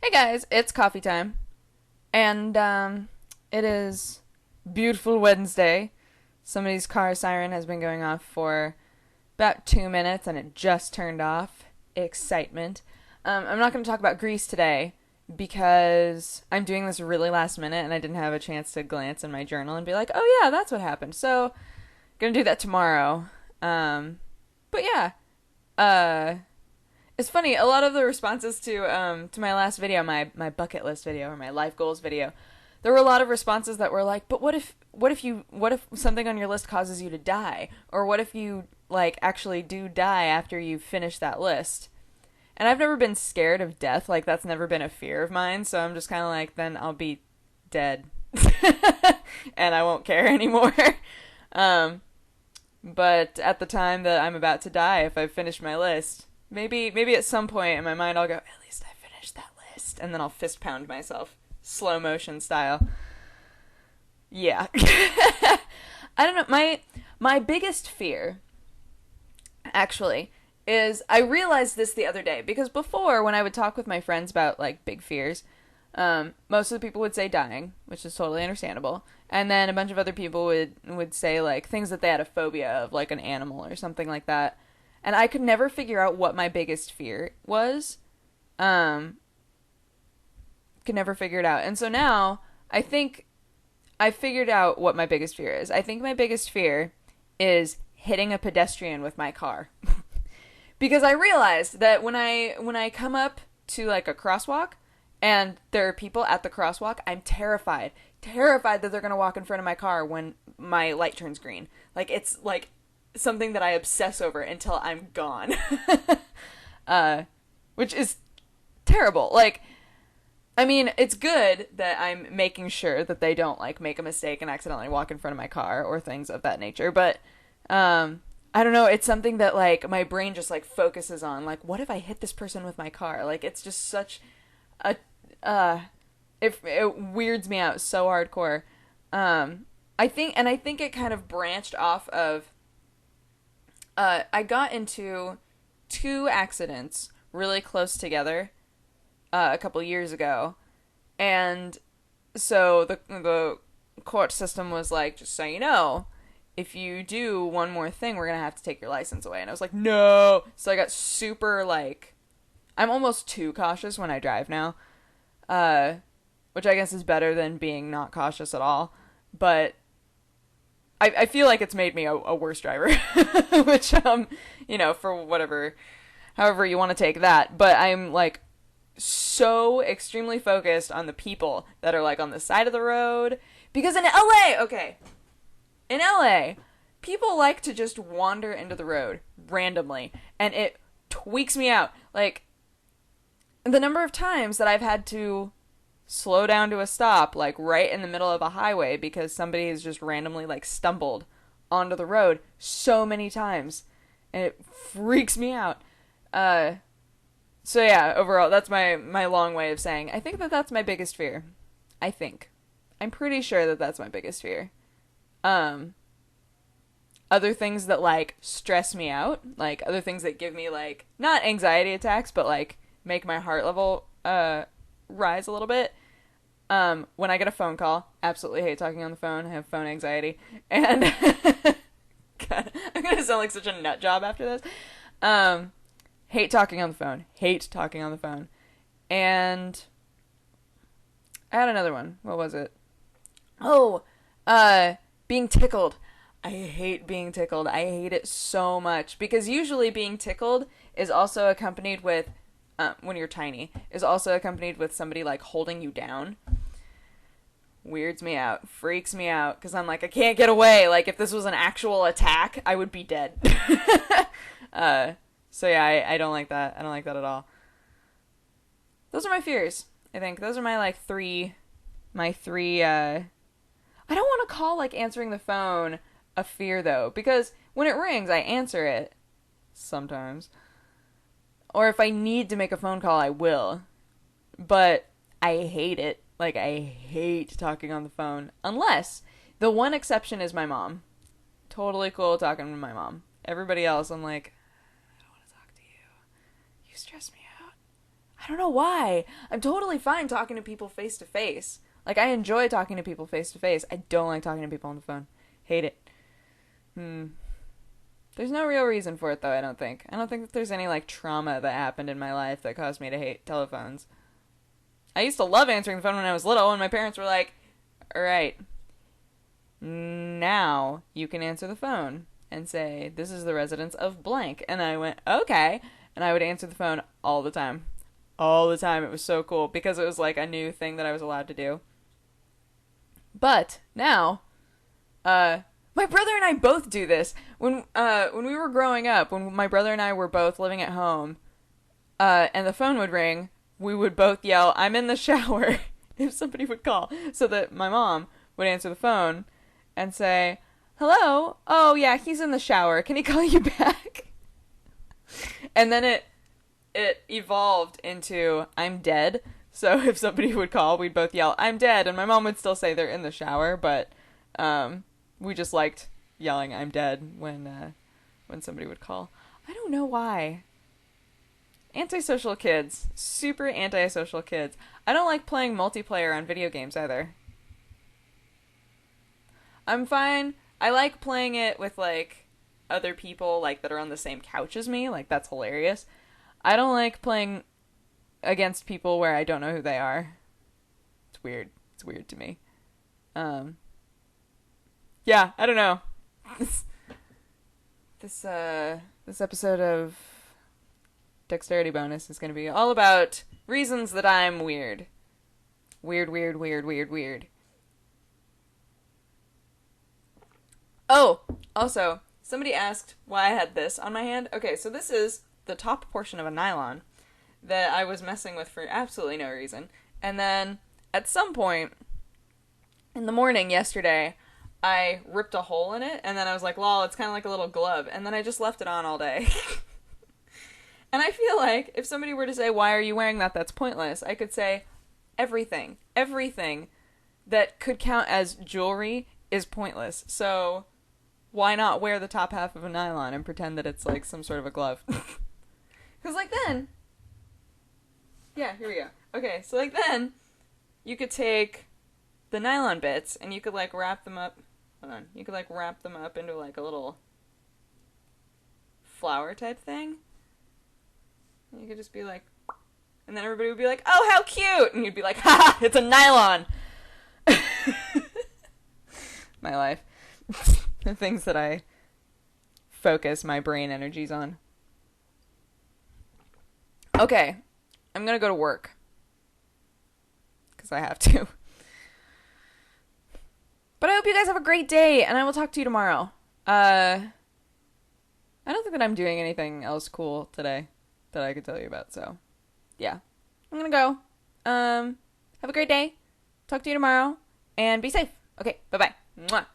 Hey guys, it's coffee time. And it is beautiful Wednesday. Somebody's car siren has been going off for about 2 minutes and it just turned off. Excitement. I'm not going to talk about Greece today because I'm doing this really last minute and I didn't have a chance to glance in my journal and be like, oh yeah, that's what happened. So, gonna do that tomorrow. But yeah, it's funny. A lot of the responses to my last video, my bucket list video or my life goals video, there were a lot of responses that were like, but what if something on your list causes you to die, or what if you like actually do die after you finish that list? And I've never been scared of death. Like that's never been a fear of mine. So I'm just kind of like, then I'll be dead, and I won't care anymore. um, but at the time that I'm about to die, if I've finished my list, maybe at some point in my mind I'll go, at least I finished that list, and then I'll fist pound myself, slow motion style. Yeah. I don't know. My biggest fear, actually, is I realized this the other day because before when I would talk with my friends about like big fears, most of the people would say dying, which is totally understandable. And then a bunch of other people would say like things that they had a phobia of, like an animal or something like that. And I could never figure out what my biggest fear was. Could never figure it out. And so now I think I figured out what my biggest fear is. I think my biggest fear is hitting a pedestrian with my car. Because I realized that when I come up to like a crosswalk and there are people at the crosswalk, I'm terrified. Terrified that they're going to walk in front of my car when my light turns green. Like it's like something that I obsess over until I'm gone. Which is terrible. Like, I mean, it's good that I'm making sure that they don't like make a mistake and accidentally walk in front of my car or things of that nature. But, I don't know. It's something that like my brain just like focuses on. Like, what if I hit this person with my car? Like, it's just such a, it weirds me out so hardcore. I think it kind of branched off of, I got into two accidents really close together a couple years ago, and so the court system was like, just so you know, if you do one more thing, we're gonna have to take your license away. And I was like, no. So I got super like, I'm almost too cautious when I drive now, which I guess is better than being not cautious at all, but I feel like it's made me a worse driver, which, for whatever, however you want to take that. But I'm like so extremely focused on the people that are like on the side of the road. Because in LA, people like to just wander into the road randomly, and it tweaks me out. Like, the number of times that I've had to slow down to a stop, like right in the middle of a highway because somebody has just randomly like stumbled onto the road so many times, and it freaks me out. So yeah, overall, that's my long way of saying I think that that's my biggest fear. I'm pretty sure that that's my biggest fear. Other things that like stress me out, like other things that give me like not anxiety attacks, but like make my heart level rise a little bit. When I get a phone call, absolutely hate talking on the phone. I have phone anxiety, and God, I'm gonna sound like such a nut job after this. Hate talking on the phone. Hate talking on the phone. And I had another one. What was it? Oh, being tickled. I hate being tickled. I hate it so much because usually being tickled is also accompanied with, when you're tiny, is also accompanied with somebody like holding you down. Weirds me out. Freaks me out because I'm like, I can't get away. Like if this was an actual attack, I would be dead. So yeah, I don't like that. I don't like that at all. Those are my fears. I think those are my three. I don't want to call like answering the phone a fear though, because when it rings, I answer it sometimes. Or if I need to make a phone call, I will. But I hate it. Like I hate talking on the phone, unless the one exception is my mom. Totally cool talking to my mom. Everybody else, I'm like, I don't want to talk to you. You stress me out. I don't know why. I'm totally fine talking to people face to face. Like, I enjoy talking to people face to face. I don't like talking to people on the phone. Hate it. There's no real reason for it, though, I don't think. I don't think that there's any, like, trauma that happened in my life that caused me to hate telephones. I used to love answering the phone when I was little, and my parents were like, alright, now you can answer the phone and say, this is the residence of blank. And I went, okay. And I would answer the phone all the time. All the time. It was so cool because it was like a new thing that I was allowed to do. But now, my brother and I both do this. When we were growing up, when my brother and I were both living at home, and the phone would ring, we would both yell, I'm in the shower, if somebody would call. So that my mom would answer the phone and say, hello? Oh, yeah, he's in the shower. Can he call you back? And then it evolved into, I'm dead. So if somebody would call, we'd both yell, I'm dead. And my mom would still say they're in the shower, but we just liked yelling, I'm dead, when somebody would call. I don't know why. Antisocial kids. Super antisocial kids. I don't like playing multiplayer on video games either. I'm fine. I like playing it with, like, other people, like, that are on the same couch as me. Like, that's hilarious. I don't like playing against people where I don't know who they are. It's weird. It's weird to me. Yeah, I don't know. This episode of Dexterity Bonus is going to be all about reasons that I'm weird. Weird. Oh, also, somebody asked why I had this on my hand. Okay, so this is the top portion of a nylon that I was messing with for absolutely no reason. And then, at some point in the morning yesterday, I ripped a hole in it, and then I was like, lol, it's kind of like a little glove. And then I just left it on all day. And I feel like if somebody were to say, why are you wearing that? That's pointless. I could say, everything that could count as jewelry is pointless. So why not wear the top half of a nylon and pretend that it's like some sort of a glove? Because like then, yeah, here we go. Okay, so like then, you could take the nylon bits and you could like wrap them up. Hold on. You could like wrap them up into like a little flower type thing. And you could just be like, and then everybody would be like, oh, how cute! And you'd be like, ha, it's a nylon! My life. The things that I focus my brain energies on. Okay, I'm gonna go to work. Because I have to. But I hope you guys have a great day, and I will talk to you tomorrow. I don't think that I'm doing anything else cool today that I could tell you about, so yeah. I'm gonna go. Have a great day. Talk to you tomorrow, and be safe. Okay, bye-bye. Mwah.